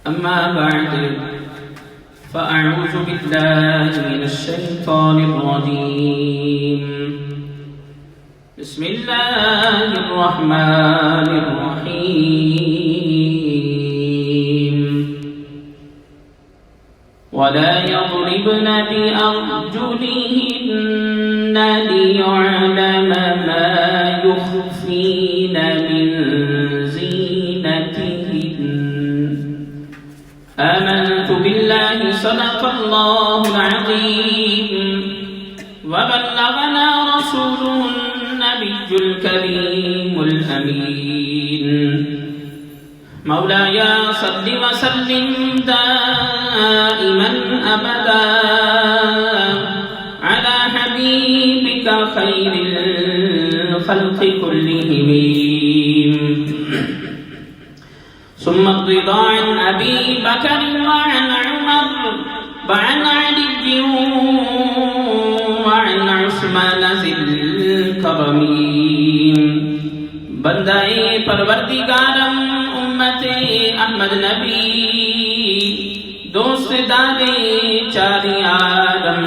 أما بعد فأعوذ بالله من الشيطان الرجيم بسم الله الرحمن الرحيم ولا يضربن بأرجلهن ليعلم ما يخفين من زينتهن آمنت بالله صدق الله العظيم وبلغنا رسوله النبي الكريم الأمين مولاي صل وسلم دائما أبدا على حبيبك خير الخلق كلهم ثم الرضا عن أبي بكر وعن عمر وعن علي وعن عثمان ذي الكرم بندائے پروردگارم امت احمد نبی دوست دارے چاری عالم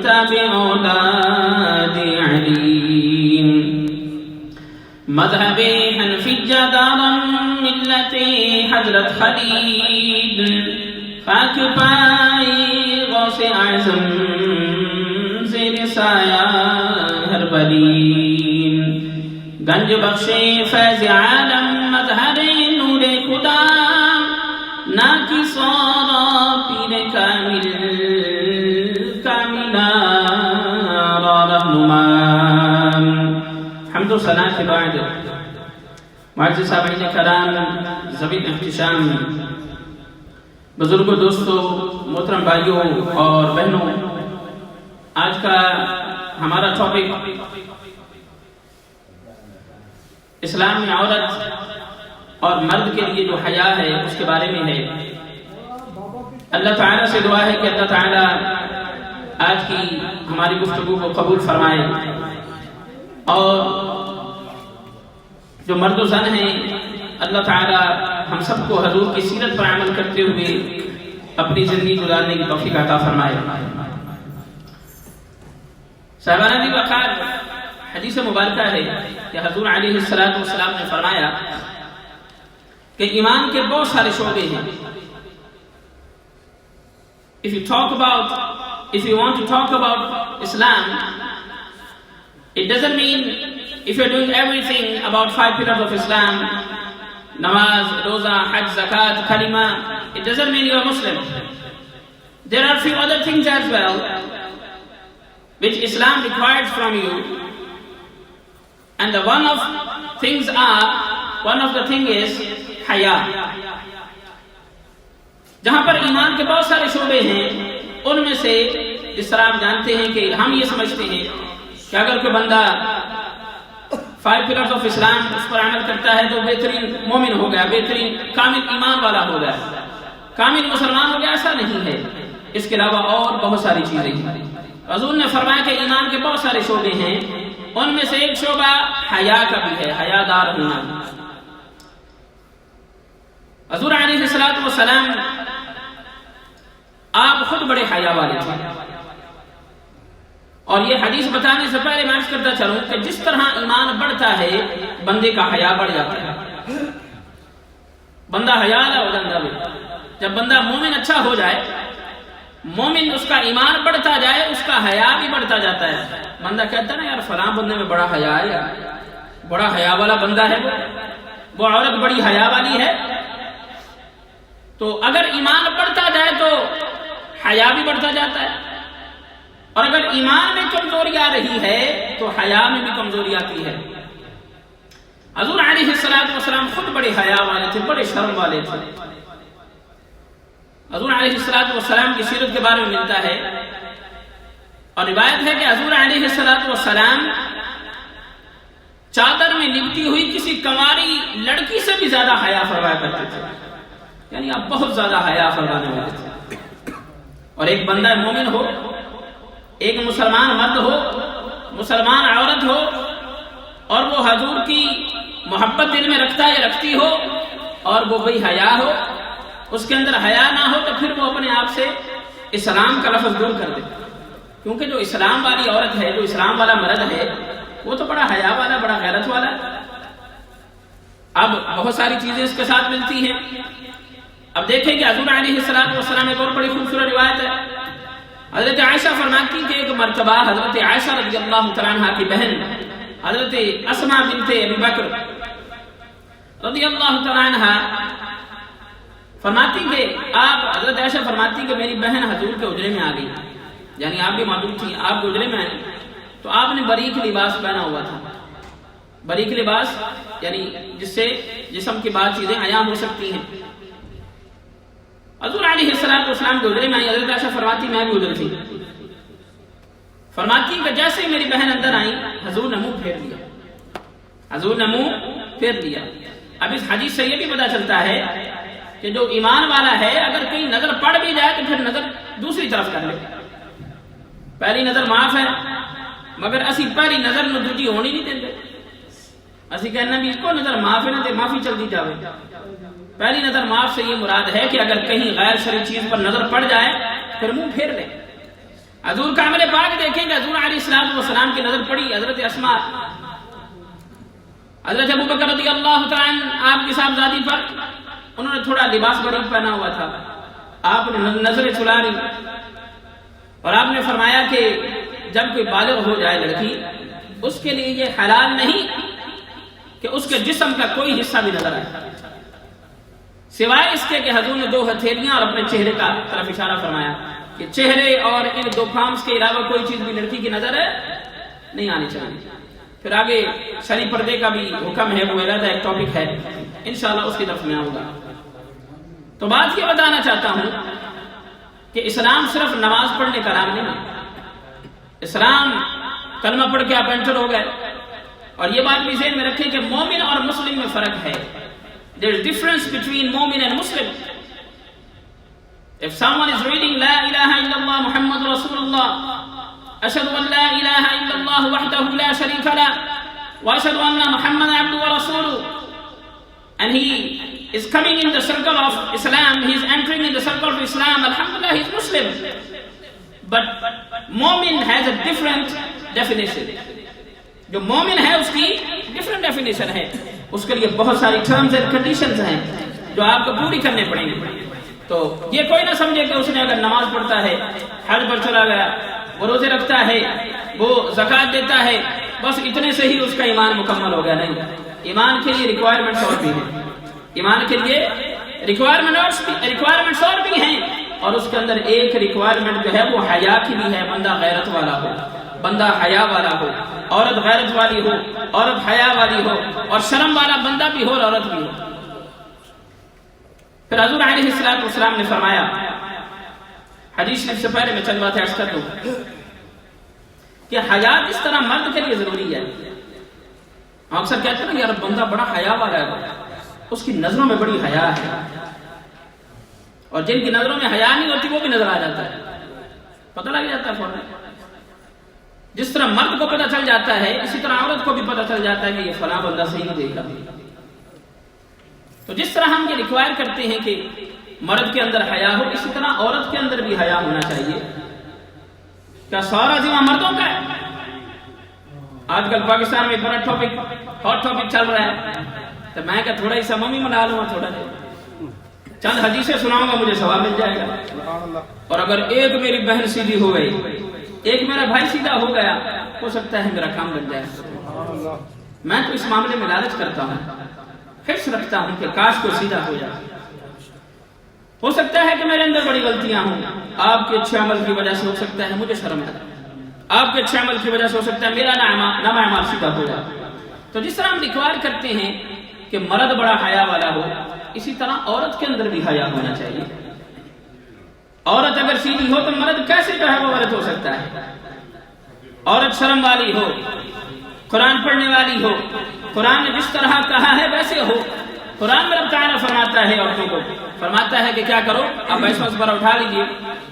تابع اولاد علی مذہب حنفیہ دارم ملت حضرت خلیل خاک پائے غوث اعظم زیر سایہ ہر بلیم گنج بخشے فیض عالم مظہر نور خدا ناکی سورا پیر کامل کاملہ را رہنمام حمد و ثنا کے بعد معزز سامعین کرام زبین احتشام بزرگوں دوستوں محترم بھائیوں اور بہنوں آج کا ہمارا ٹاپک اسلام میں عورت اور مرد کے لیے جو حیا ہے اس کے بارے میں ہے۔ اللہ تعالیٰ سے دعا ہے کہ اللہ تعالیٰ آج کی ہماری گفتگو کو قبول فرمائے اور جو مرد و زن ہیں اللہ تعالیٰ ہم سب کو حضور کی سیرت پر عمل کرتے ہوئے اپنی زندگی گزارنے کی توفیق عطا فرمائے۔ صاحبانہ دی وقار حدیث مبارکہ ہے کہ حضور علیہ السلام نے فرمایا کہ ایمان کے بہت سارے شعبے ہیں۔ If you want to talk about Islam, it doesn't mean if you're doing everything about 5 pillars of Islam, namaz, roza, hajj, zakat, kalima, it doesn't mean you're a Muslim. There are few other things as well which Islam requires from you, and one of the thing is حیا۔ جہاں پر ایمان کے بہت سارے شعبے ہیں ان میں سے جس طرح آپ جانتے ہیں کہ ہم یہ سمجھتے ہیں کہ اگر کوئی بندہ 5 pillars of اسلام اس پر عمل کرتا ہے تو بہترین مومن ہو گیا، بہترین کامل ایمان والا ہو گیا، کامل مسلمان ہو گیا۔ ایسا نہیں ہے، اس کے علاوہ اور بہت ساری چیزیں ہیں۔ حضور نے فرمایا کہ ایمان کے بہت سارے شعبے ہیں، ان میں سے ایک شعبہ حیا کا بھی ہے، حیا دار ہونا۔ حضور علیہ السلام آپ خود بڑے حیا والے تھے، اور یہ حدیث بتانے سے پہلے میں عرض کرتا چلوں کہ جس طرح ایمان بڑھتا ہے بندے کا حیا بڑھ جاتا ہے، بندہ حیا والا ہو جاتا ہے۔ جب بندہ مومن اچھا ہو جائے، مومن اس کا ایمان بڑھتا جائے، اس کا حیا بھی بڑھتا جاتا ہے۔ بندہ کہتا ہے نا یار فلاں بندے میں بڑا حیا ہے، یار بڑا حیا والا بندہ ہے، وہ عورت بڑی حیا والی ہے۔ تو اگر ایمان بڑھتا جائے تو حیا بھی بڑھتا جاتا ہے، اور اگر ایمان میں کمزوری آ رہی ہے تو حیا میں بھی کمزوری آتی ہے۔ حضور علیہ السلام خود بڑے حیا والے تھے، بڑے شرم والے تھے۔ حضور علیہ السلام کی سیرت کے بارے میں ملتا ہے اور روایت ہے کہ حضور علیہ السلام چادر میں لپٹی ہوئی کسی کنواری لڑکی سے بھی زیادہ حیا فرمایا کرتے تھے، یعنی آپ بہت زیادہ حیا فرمانے والے تھے۔ اور ایک بندہ مومن ہو، ایک مسلمان مرد ہو، مسلمان عورت ہو، اور وہ حضور کی محبت دل میں رکھتا یا رکھتی ہو، اور وہ بھئی حیا ہو، اس کے اندر حیا نہ ہو تو پھر وہ اپنے آپ سے اسلام کا لفظ دور کر دے، کیونکہ جو اسلام والی عورت ہے، جو اسلام والا مرد ہے، وہ تو بڑا حیا والا، بڑا غیرت والا ہے۔ اب بہت ساری چیزیں اس کے ساتھ ملتی ہیں۔ اب دیکھیں کہ حضور علیہ السلام ایک اور بڑی خوبصورت روایت ہے، حضرت عائشہ فرماتی کہ ایک مرتبہ حضرت عائشہ رضی اللہ تعالیٰ عنہ کی بہن حضرت اسماء بنت ابی بکر رضی اللہ تعالیٰ عنہ فرماتی کہ حضرت عائشہ فرماتی کہ میری بہن حضور کے حجرے میں آ گئی، یعنی آپ بھی موجود تھی، آپ کے حجرے میں آئے تو آپ نے باریک لباس پہنا ہوا تھا۔ باریک لباس یعنی جس سے جسم کی بعض چیزیں عیاں ہو سکتی ہیں۔ حضور علیہ السلام کے حجرے میں آئی، حضرت عائشہ فرماتی میں بھی حجر تھی، فرماتی کہ جیسے ہی میری بہن اندر آئی حضور نے منہ پھیر لیا، حضور نے منہ پھیر لیا۔ اب اس حدیث سے یہ بھی پتہ چلتا ہے کہ جو ایمان والا ہے اگر کہیں نظر پڑ بھی جائے تو پھر نظر دوسری طرف کر لے۔ پہلی نظر معاف ہے، مگر اسی پہلی نظر میں دوجی ہونی نہیں دیں گے، اسی کہنا بھی اس کو نظر معاف ہے نہ دے معافی چلتی جاوے۔ پہلی نظر معاف سے یہ مراد ہے کہ اگر کہیں غیر شرعی چیز پر نظر پڑ جائے پھر منہ پھیر لے۔ حضور کا عمل پاک دیکھیں کہ حضور علیہ السلام کی نظر پڑی حضرت اسماء، حضرت ابو بکر رضی اللہ تعالیٰ عنہ آپ کی صاحبزادی پر، انہوں نے تھوڑا لباس باریک پہنا ہوا تھا، آپ نے نظریں چلا لی اور آپ نے فرمایا کہ جب کوئی بالغ ہو جائے لڑکی، اس کے لیے یہ حلال نہیں کہ اس کے جسم کا کوئی حصہ بھی نظر آئے، سوائے اس کے کہ حضور نے 2 ہتھیلیاں اور اپنے چہرے کا طرف اشارہ فرمایا کہ چہرے اور ان 2 پامس کے علاوہ کوئی چیز بھی لڑکی کی نظر نہیں آنی چاہیے۔ پھر آگے شرعی پردے کا بھی حکم ہے، وہ علیحدہ ایک ٹاپک ہے، انشاءاللہ اس کی طرف میں آؤں گا۔ تو بات یہ بتانا چاہتا ہوں کہ اسلام صرف نماز پڑھنے کا نام نہیں ہے۔ اسلام کلمہ پڑھ کے آپ انٹر ہو گئے، اور یہ بات بھی ذہن میں رکھیں کہ مومن اور مسلم میں فرق ہے۔ There is difference between mu'min and Muslim. If someone is reading La ilaha illallah Muhammad Rasulullah, Ashhadu an la ilaha illallah wahdahu la sharika lah, wa ashhadu anna Muhammadan abduhu wa rasuluhu, and he is coming in the circle of Islam, he is entering in the circle of Islam, alhamdulillah, he is Muslim. But mu'min has a different definition. جو مومن ہے اس کی different definition ہے، اس کے لیے بہت ساری terms and conditions ہیں جو آپ کو پوری کرنے پڑیں گے۔ تو یہ کوئی نہ سمجھے کہ اس نے اگر نماز پڑھتا ہے، حج پر چلا گیا، وہ روزے رکھتا ہے، وہ زکوٰۃ دیتا ہے، بس اتنے سے ہی اس کا ایمان مکمل ہو گیا، نہیں۔ ایمان کے لیے ریکوائرمنٹس اور بھی ہیں، ایمان کے لیے ریکوائرمنٹس اور بھی ہیں، اور اس کے اندر ایک ریکوائرمنٹ جو ہے وہ حیا کی بھی ہے، بندہ غیرت والا ہو، بندہ حیا والا ہو، عورت غیرت والی ہو، عورت حیا والی ہو، اور شرم والا بندہ بھی ہو اور عورت بھی ہو۔ پھر حضور علیہ السلام نے فرمایا، حدیث شریف سے پہلے میں چند باتیں عرض کر دوں کہ حیا جس طرح مرد کے لیے ضروری ہے، ہم اکثر کہتے ہیں نا یار بندہ بڑا حیا والا ہے، اس کی نظروں میں بڑی حیا ہے، اور جن کی نظروں میں حیا نہیں ہوتی وہ بھی نظر آ جاتا ہے، پتہ لگ جاتا ہے فوراً۔ جس طرح مرد کو پتہ چل جاتا ہے اسی طرح عورت کو بھی پتہ چل جاتا ہے کہ یہ فلاں بندہ صحیح نہیں دیکھ رہا۔ تو جس طرح ہم یہ ریکوائر کرتے ہیں کہ مرد کے اندر حیا ہو، اسی طرح عورت کے اندر بھی حیا ہونا چاہیے۔ کیا سارا ذمہ مردوں کا ہے؟ آج کل پاکستان میں ایک بڑا ہاٹ ٹاپک چل رہا ہے، تو میں کہ تھوڑا سا ممی منا لوں، تھوڑا چند حدیثیں سناؤں گا، مجھے ثواب مل جائے گا۔ اور اگر ایک میری بہن سیدھی ہو گئی، ایک میرا بھائی سیدھا ہو گیا، ہو سکتا ہے میرا کام بن جائے۔ میں تو اس معاملے میں لالچ کرتا ہوں، حرص رکھتا ہوں کہ کاش کو سیدھا ہو جائے۔ ہو سکتا ہے کہ میرے اندر بڑی غلطیاں ہوں، آپ کے اچھے عمل کی وجہ سے ہو سکتا ہے مجھے شرم ہے، آپ کے اچھے عمل کی وجہ سے ہو سکتا ہے میرا نام اعمال سیدھا ہو جائے۔ تو جس طرح ہم ریکوائر کرتے ہیں کہ مرد بڑا حیا والا ہو، اسی طرح عورت کے اندر بھی حیا ہونا چاہیے۔ عورت اگر سیدھی ہو تو مرد کیسے جو ہے وہ مرد ہو سکتا ہے؟ عورت شرم والی ہو، قرآن پڑھنے والی ہو، قرآن نے جس طرح کہا ہے ویسے ہو۔ قرآن میں رب تعالیٰ فرماتا ہے عورتوں کو، فرماتا ہے کہ کیا کرو، اب ایسا پر اٹھا لیجیے،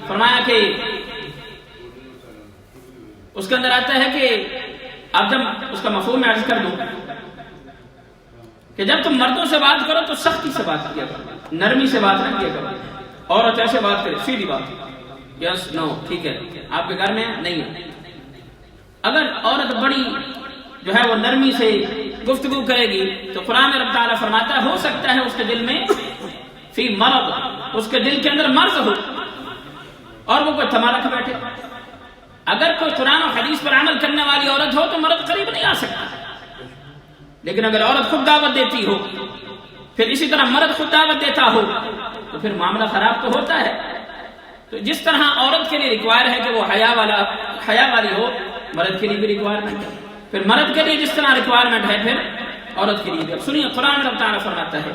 فرمایا کہ اس کے اندر آتا ہے کہ اب جب اس کا مفہوم میں عرض کر دوں کہ جب تم مردوں سے بات کرو تو سختی سے بات کیا کرو، نرمی سے بات نہ کیا کرو. عورت ایسے بات کرے سیدھی بات, یس نو ٹھیک ہے, آپ کے گھر میں نہیں ہے. اگر عورت بڑی جو ہے وہ نرمی سے گفتگو کرے گی تو قرآن میں رب تعالیٰ فرماتا ہے ہو سکتا ہے اس کے دل میں فی مرض, اس کے دل کے اندر مرض ہو اور وہ کوئی تھما رکھ بیٹھے. اگر کوئی قرآن و حدیث پر عمل کرنے والی عورت ہو تو مرد قریب نہیں آ سکتا, لیکن اگر عورت خود دعوت دیتی ہو پھر اسی طرح مرد خود دعوت دیتا ہو تو پھر معاملہ خراب تو ہوتا ہے. تو جس طرح عورت کے لیے ریکوائر ہے کہ وہ حیا والی ہو, مرد کے لیے بھی ریکوائرمنٹ ہے. پھر مرد کے لیے جس طرح ریکوائرمنٹ ہے پھر عورت کے لیے بھی. اب سنیے قرآن میں رب تعالیٰ فرماتا ہے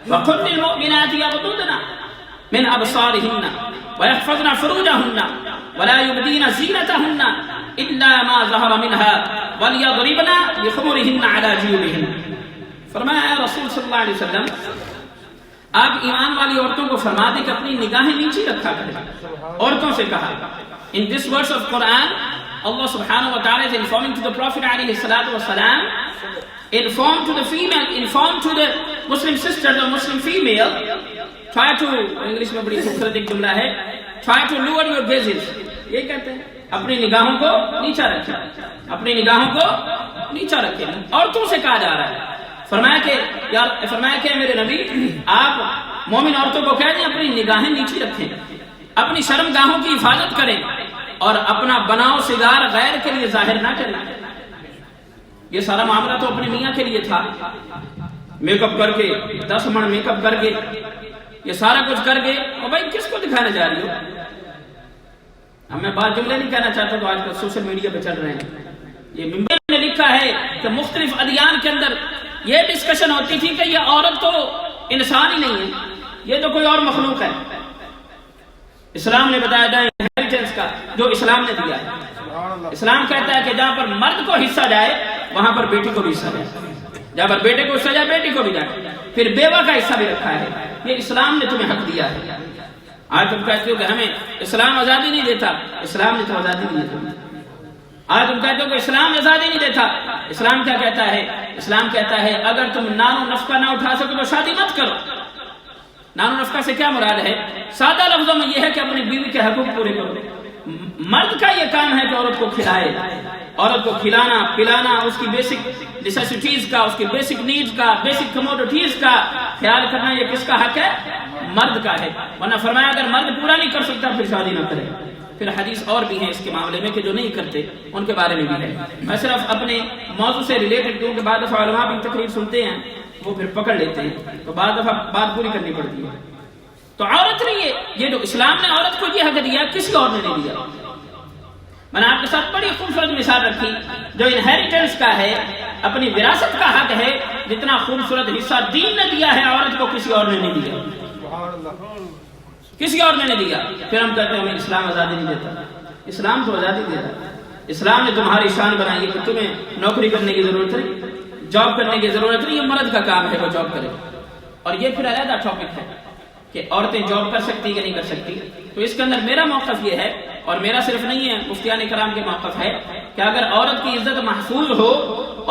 وَقُلْ لِلْمُؤْمِنَاتِ يَغْضُضْنَ مِنْ أَبْصَارِهِنَّ وَيَحْفَظْنَ فُرُوجَهُنَّ وَلَا يُبْدِينَ زِينَتَهُنَّ إِلَّا مَا ظَهَرَ مِنْهَا وَلْيَضْرِبْنَ بِخُمُرِهِنَّ عَلَى جِيوبِهِنَّ. فرمایا اے رسول صلی اللہ علیہ وسلم آپ ایمان والی عورتوں کو فرما دیں کہ اپنی نگاہیں نیچے رکھا کریں. عورتوں سے کہا. In this verse of Quran, Allah subhanahu wa ta'ala is informing to the Prophet alayhi salatu wa salam, inform to the female, inform to the Muslim sister, the Muslim female, try to, English میں بڑی خوبصورت ایک جملہ ہے, try to lower your gazes. یہ کہتے ہیں اپنی نگاہوں کو نیچا رکھیں, اپنی نگاہوں کو نیچا رکھیں. عورتوں سے کہا جا رہا ہے. فرمایا کہ میرے نبی آپ مومن عورتوں کو کہہ دیں اپنی نگاہیں نیچی رکھیں, اپنی شرمگاہوں کی حفاظت کریں اور اپنا بناؤ سگار غیر کے لیے ظاہر نہ کریں. یہ سارا معاملہ تو اپنے میاں کے لیے تھا. میک اپ کر کے 10 من میک اپ کر کے یہ سارا کچھ کر کے, اور بھائی کس کو دکھانے جا رہی ہو؟ اب میں بات جملے نہیں کہنا چاہتا تو آج کل سوشل میڈیا پہ چل رہے ہیں. یہ ممبر نے لکھا ہے کہ مختلف ادیان کے اندر یہ ڈسکشن ہوتی تھی کہ یہ عورت تو انسان ہی نہیں ہے, یہ تو کوئی اور مخلوق ہے. اسلام نے بتایا جائے انہیریٹنس کا جو اسلام نے دیا ہے. اسلام کہتا ہے کہ جہاں پر مرد کو حصہ جائے وہاں پر بیٹی کو بھی حصہ جائے, جہاں پر بیٹے کو حصہ جائے بیٹی کو بھی جائے. پھر بیوہ کا حصہ بھی رکھا ہے. یہ اسلام نے تمہیں حق دیا ہے. آج تم کہتے ہو کہ ہمیں اسلام آزادی نہیں دیتا, اسلام نے تو آزادی دی ہے. آج تم کہتے ہو کہ اسلام آزادی نہیں دیتا, اسلام کیا کہتا ہے؟ اسلام کہتا ہے اگر تم نان و نفقہ نہ اٹھا سکو تو شادی مت کرو. نان و نفقہ سے کیا مراد ہے؟ سادہ لفظوں میں یہ ہے کہ اپنی بیوی کے حقوق پورے کرو. مرد کا یہ کام ہے کہ عورت کو کھلائے, عورت کو کھلانا پلانا, اس کی بیسک نیسیسٹیز کا, اس کی بیسک نیڈز کا, بیسک کموڈیٹیز کا خیال کرنا, یہ کس کا حق ہے؟ مرد کا ہے. ورنہ فرمایا اگر مرد پورا نہیں کر سکتا پھر شادی نہ کرے. پھر حدیث اور بھی ہیں اس کے معاملے میں کہ جو نہیں کرتے ان کے بارے میں بھی ہے. میں صرف اپنے موضوع سے ریلیٹڈ کیونکہ بعض دفعہ علماء بھی تقریر سنتے ہیں وہ پھر پکڑ لیتے ہیں تو بعض دفعہ بات پوری کرنی پڑتی ہے. تو عورت نے یہ جو اسلام نے عورت کو یہ حق دیا کسی اور نے نہیں دیا. میں نے آپ کے ساتھ بڑی خوبصورت مثال رکھی جو انہیریٹنس کا ہے, اپنی وراثت کا حق ہے, جتنا خوبصورت حصہ دین نے دیا ہے عورت کو کسی اور نے نہیں دیا, کسی اور نے نہیں دیا. پھر ہم کہتے ہیں ہمیں اسلام آزادی نہیں دیتا. اسلام تو آزادی دیتا. اسلام نے تمہاری شان بنائی ہے کہ تمہیں نوکری کرنے کی ضرورت نہیں, جاب کرنے کی ضرورت نہیں, یہ مرد کا کام ہے وہ جاب کرے. اور یہ پھر علیحدہ ٹاپک ہے کہ عورتیں جاب کر سکتی کہ نہیں کر سکتی. تو اس کے اندر میرا موقف یہ ہے, اور میرا صرف نہیں ہے مفتیان کرام کے موقف ہے, کہ اگر عورت کی عزت محفوظ ہو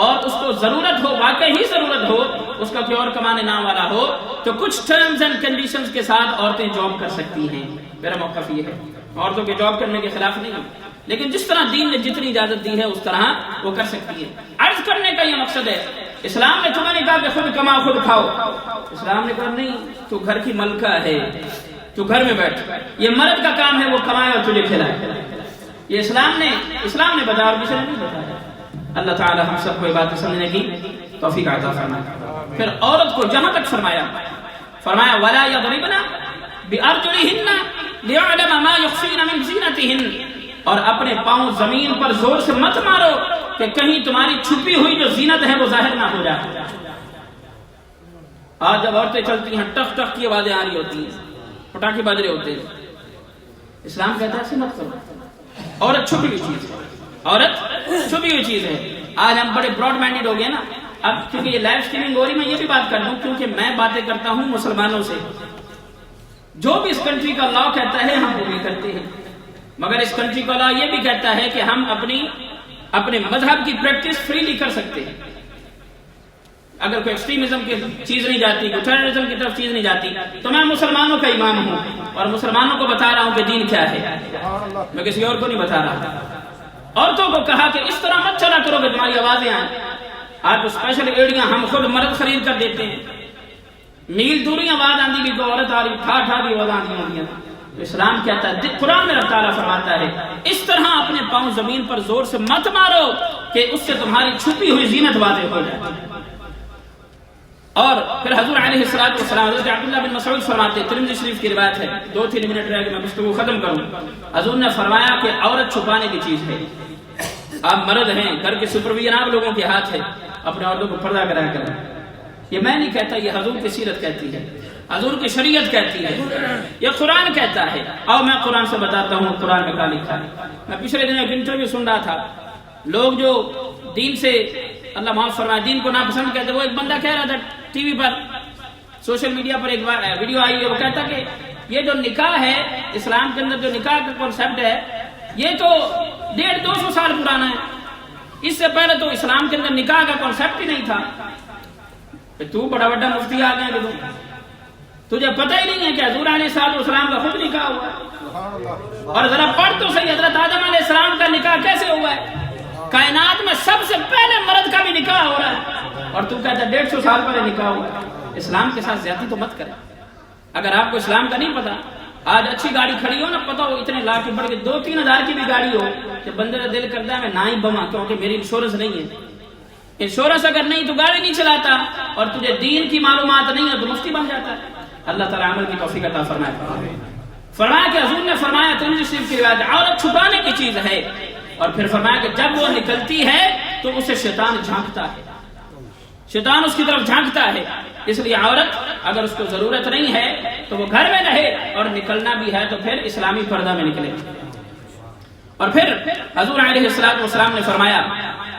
اور اس کو ضرورت ہو, واقعی ہی ضرورت ہو, اس کا کوئی اور کمانے نام والا ہو, تو کچھ ٹرمز اینڈ کنڈیشنز کے ساتھ عورتیں جاب کر سکتی ہیں. میرا موقف یہ ہے, عورتوں کے جاب کرنے کے خلاف نہیں, لیکن جس طرح دین نے جتنی اجازت دی ہے اس طرح وہ کر سکتی ہے. عرض کرنے کا یہ مقصد ہے, اسلام نے تمہیں نہیں کہا کہ خود کماؤ خود کھاؤ. اسلام نے کہا نہیں, تو گھر کی ملکہ ہے, تو گھر میں بیٹھ, یہ مرد کا کام ہے وہ کمائے اور تجھے کھلائے. یہ اسلام نے بتایا اور کسی نے نہیں بتایا. اللہ تعالی ہم سب کو یہ بات سمجھنے کی توفیق عطا فرمائے. پھر عورت کو جہاں تک فرمایا وَلَا يَضْرِبْنَ بِأَرْجُلِهِنَّ لِيَعْلَمَ مَا يُخْفِينَ مِنْ زِينَتِهِنَّ, اور اپنے پاؤں زمین پر زور سے مت مارو کہ کہیں تمہاری چھپی ہوئی جو زینت ہے وہ ظاہر نہ ہو جائے. آج جب عورتیں چلتی ہیں ٹک ٹک کی آوازیں آ رہی ہوتی ہیں, پٹاخے بج رہے ہوتے ہیں. اسلام کہتا ہے ایسے مت کرو. عورت چھپی ہوئی چیز ہے, عورت چھپی ہوئی چیز ہے. آج ہم بڑے براڈ مائنڈیڈ ہو گئے نا. اب کیونکہ یہ لائیو اسٹریمنگ ہو رہی, میں یہ بھی بات کر دوں کیونکہ میں باتیں کرتا ہوں مسلمانوں سے. جو بھی اس کنٹری کا لا کہتا ہے ہم وہ بھی کرتے ہیں, مگر اس کنٹری کا لا یہ بھی کہتا ہے کہ ہم اپنے مذہب کی پریکٹس فریلی کر سکتے ہیں. اگر کوئی ایکسٹریمزم کی چیز نہیں جاتی، کوئی ٹیررزم کی طرف چیز نہیں جاتی، تو میں مسلمانوں کا امام ہوں اور مسلمانوں کو بتا رہا ہوں کہ دین کیا ہے، میں کسی اور کو نہیں بتا رہا۔ عورتوں کو کہا کہ اس طرح مت چلا کرو کہ تمہاری آوازیں آئیں، آپ اسپیشل ایڑیاں ہم خود مرد خرید کر دیتے ہیں، میل دوری آواز آندی بھی تو عورت آ رہی ٹھا ٹھا کی آواز آندی ہوتی ہے۔ تو اسلام کہتا ہے، قرآن میں رب تعالیٰ فرماتا ہے اس طرح اپنے پاؤں زمین پر زور سے مت مارو کہ اس سے تمہاری چھپی ہوئی زینت واضح ہو جائے۔ اور پھر حضور علیہ السلام حضرت عبداللہ بن مسعود فرماتے، ترمذی شریف کی روایت ہے، 2-3 منٹ رہ کے میں گفتگو ختم کروں۔ حضور نے فرمایا کہ عورت چھپانے کی چیز ہے، آپ مرد ہیں، گھر کے سپرویژن آپ لوگوں کے ہاتھ ہے، اپنے عورتوں کو پردہ کرایا کریں۔ یہ میں نہیں کہتا، یہ حضور کی سیرت کہتی ہے، حضور کی شریعت کہتی ہے، یہ قرآن کہتا ہے۔ اور میں قرآن سے بتاتا ہوں قرآن میں کیا لکھا ہے۔ میں پچھلے دن ایک انٹرویو سن رہا تھا، لوگ جو دین سے اللہ معاف فرمائے دین کو ناپسند کہتے، وہ ایک بندہ کہہ رہا تھا ٹی وی پر، سوشل میڈیا پر ایک ویڈیو آئی ہے، وہ کہتا کہ یہ جو نکاح ہے اسلام کے اندر، جو نکاح کا کانسیپٹ ہے یہ تو 150-200 سال پرانا ہے، اس سے پہلے تو اسلام کے اندر نکاح کا کانسیپٹ ہی نہیں تھا۔ تو بڑا بڑا مفتی آ گیا کہ تجھے پتہ ہی نہیں ہے کہ حضور علیہ السلام کا خود نکاح ہوا ہے، اور ذرا پڑھ تو صحیح حضرت آدم علیہ السلام کا نکاح کیسے ہوا ہے، کائنات میں سب سے پہلے مرد کا بھی نکاح ہو رہا ہے، اور تو کہتا ہے 150 سال پہلے نکاح ہوا ہے۔ اسلام کے ساتھ زیادتی تو مت کرے۔ اگر آپ کو اسلام کا نہیں پتا، آج اچھی گاڑی کھڑی ہو نا، پتا ہو اتنے لاکھ کی بڑھ کے 2-3 ہزار کی بھی گاڑی ہو کہ بندے کا دل کرتا ہے میں نہ ہی بما، کیونکہ میری انشورنس نہیں ہے، انشورنس اگر نہیں تو گاڑی نہیں چلاتا، اور تجھے دین کی معلومات نہیں ہے تو مفتی بن جاتا ہے۔ اللہ تعالیٰ عمل کی توفیق عطا فرمائے۔ فرمایا کہ حضور نے فرمایا، ترمذی شریف کی روایت، عورت چھپانے کی چیز ہے، اور پھر فرمایا کہ جب وہ نکلتی ہے تو اسے شیطان جھانکتا ہے، شیطان اس کی طرف جھانکتا ہے۔ اس لیے عورت اگر اس کو ضرورت نہیں ہے تو وہ گھر میں رہے، اور نکلنا بھی ہے تو پھر اسلامی پردہ میں نکلے۔ اور پھر حضور علیہ السلام نے فرمایا،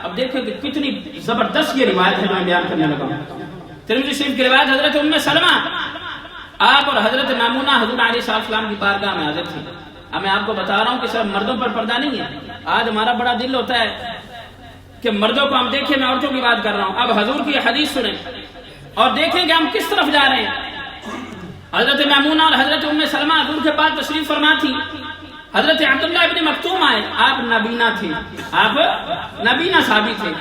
اب دیکھیں کہ کتنی زبردست یہ روایت ہے جو میں بیان کرنے لگا ہوں۔ ترمذی شریف کی روایت، حضرت ام سلمہ آپ اور حضرت میمونہ حضور علیہ السلام کی بارگاہ میں حاضر تھی۔ اب میں آپ کو بتا رہا ہوں کہ صرف مردوں پر پردہ نہیں ہے، آج ہمارا بڑا دل ہوتا ہے کہ مردوں کو ہم دیکھیں، میں عورتوں کی بات کر رہا ہوں۔ اب حضور کی حدیث سنیں اور دیکھیں کہ ہم کس طرف جا رہے ہیں۔ حضرت میمونہ اور حضرت ام سلمہ حضور کے پاس تشریف فرما تھی۔ حضرت عبداللہ ابن مکتوم آئے، آپ نبینا تھے، آپ نبینا صحابی تھے۔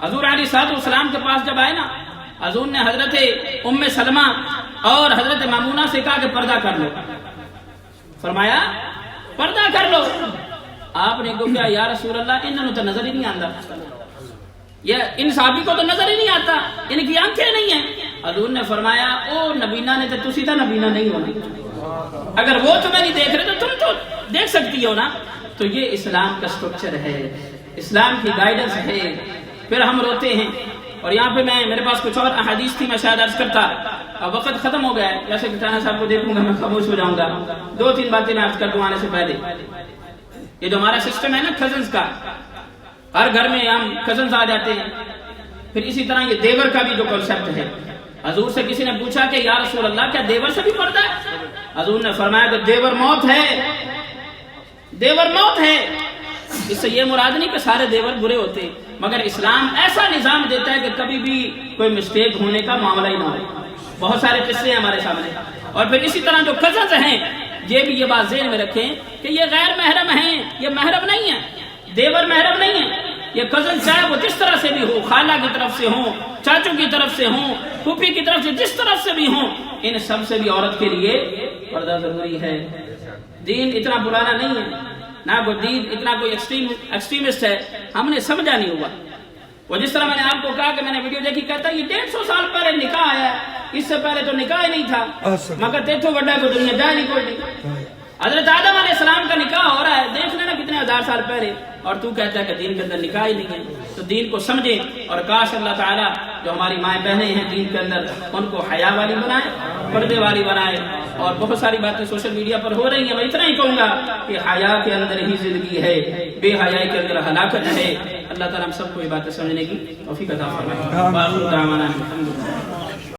حضور علیہ السلام کے پاس جب آئے نا، حضور نے حضرت ام سلمہ اور حضرت میمونہ سے کہا کہ پردہ کر لو، فرمایا پردہ کر لو۔ آپ نے کہا یا رسول اللہ انہوں تو نظر ہی نہیں آتا، یہ ان صحابی کو تو نظر ہی نہیں آتا، ان کی آنکھیں نہیں ہیں۔ حضور نے فرمایا او نبینا نے تو تسی تا نبینا نہیں ہونا، اگر وہ تمہیں نہیں دیکھ رہے تو تم تو دیکھ سکتی ہو نا۔ تو یہ اسلام کا سٹرکچر ہے، اسلام کی گائیڈنس ہے۔ پھر ہم روتے ہیں، اور یہاں پہ میرے پاس کچھ اور احادیث تھی، میں شاید عرض کرتا، اب وقت ختم ہو گیا ہے، جیسے کہ ٹانا صاحب کو دیکھوں گا میں خاموش ہو جاؤں گا۔ 2-3 باتیں میں عرض کر دوں آنے سے پہلے۔ یہ جو ہمارا سسٹم ہے نا کزنز کا، ہر گھر میں ہم کزنز آ جاتے ہیں۔ پھر اسی طرح یہ دیور کا بھی جو کنسیپٹ ہے، حضور سے کسی نے پوچھا کہ یا رسول اللہ کیا دیور سے بھی پردہ ہے؟ حضور نے فرمایا کہ دیور موت ہے، دیور موت ہے۔ اس سے یہ مراد نہیں کہ سارے دیور برے ہوتے، مگر اسلام ایسا نظام دیتا ہے کہ کبھی بھی کوئی مسٹیک ہونے کا معاملہ ہی نہ ہو۔ بہت سارے قصے ہیں ہمارے سامنے۔ اور پھر اسی طرح جو کزنز ہیں، یہ بھی یہ بات ذہن میں رکھیں کہ یہ غیر محرم ہیں، یہ محرم نہیں ہے، دیور محرم نہیں ہے۔ یہ کزن چاہے وہ جس طرح سے بھی ہو، خالہ کی طرف سے ہوں، چاچوں کی طرف سے ہوں، پھوپھی کی طرف سے، جس طرف سے بھی ہوں، ان سب سے بھی عورت کے لیے پردہ ضروری ہے۔ دین اتنا پرانا نہیں ہے، نہ کوئی دین اتنا کوئی ایکسٹریمسٹ ہے، ہم نے سمجھا نہیں ہوا۔ وہ جس طرح میں نے آپ کو کہا کہ میں نے ویڈیو دیکھی، کہتا ہے یہ 150 سال پہلے نکاح آیا ہے، اس سے پہلے تو نکاح ہی نہیں تھا، مگر تیتھو بڑا کو دنیا جائے نہیں کوئی نہیں۔ حضرت آدم علیہ السلام کا نکاح ہو رہا ہے، دیکھ لینا کتنے ہزار سال پہلے، اور تو کہتا ہے کہ دین کے اندر نکاح ہی نہیں ہے۔ تو دین کو سمجھیں، اور کاش اللہ تعالیٰ جو ہماری مائیں بہنیں ہیں دین کے اندر، ان کو حیا والی بنائے، پردے والی بنائے۔ اور بہت ساری باتیں سوشل میڈیا پر ہو رہی ہیں، میں اتنا ہی کہوں گا کہ حیا کے اندر ہی زندگی ہے، بے حیائی کے اندر ہلاکت ہے۔ اللہ تعالیٰ ہم سب کو یہ باتیں سمجھنے کی توفیق عطا فرمائے۔